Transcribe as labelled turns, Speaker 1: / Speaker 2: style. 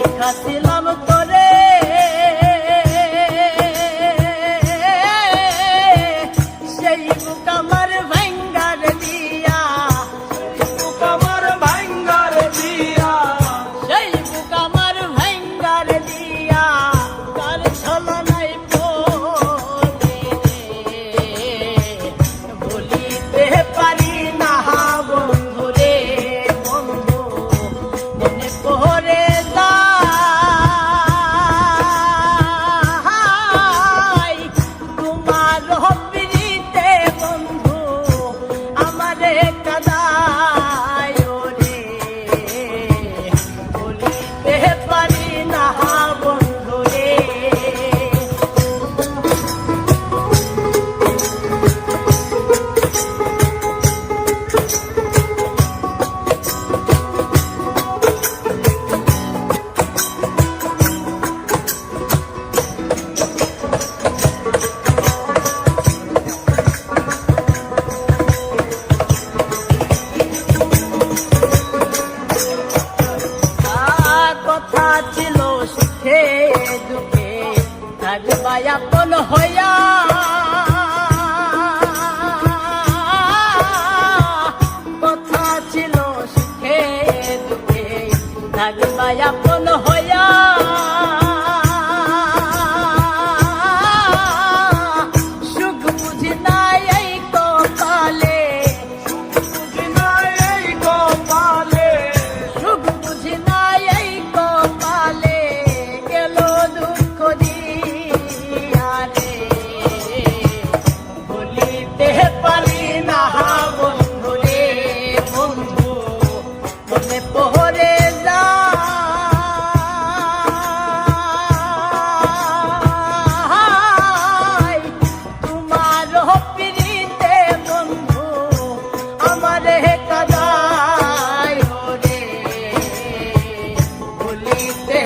Speaker 1: শিখাছিলাম তোরে সেই বুক আমার ভাঙ্গার দিয়া,
Speaker 2: বুক আমার ভাঙ্গার দিয়া,
Speaker 1: সেই বুক আমার ভাঙ্গার দিয়া, কার ছলনায় পড়ে বলিতে পারি না বন্ধু রে, বন্ধু মনে পড়ে যায় তোমার হবিতে বন্ধু আমারে কাদায় রে, বলিতে পারি না বন্ধু রে। কথা ছিল সুখে দুঃখে থাকবা আপন হইয়া, কথা ছিল সুখে দুঃখে থাকবা আপন হইয়া, সুখ বুঝি নাই এই কপালে,
Speaker 2: বুঝি নাই এই কপালে,
Speaker 1: সুখ বুঝি নাই এই কপালে, গেল দুঃখ দিয়া রে, বলিতে পারি না বন্ধু রে, বন্ধু মনে পড়ে যায় তোমার প্রীতিতে বন্ধু আমারে কাদায় রে, বলিতে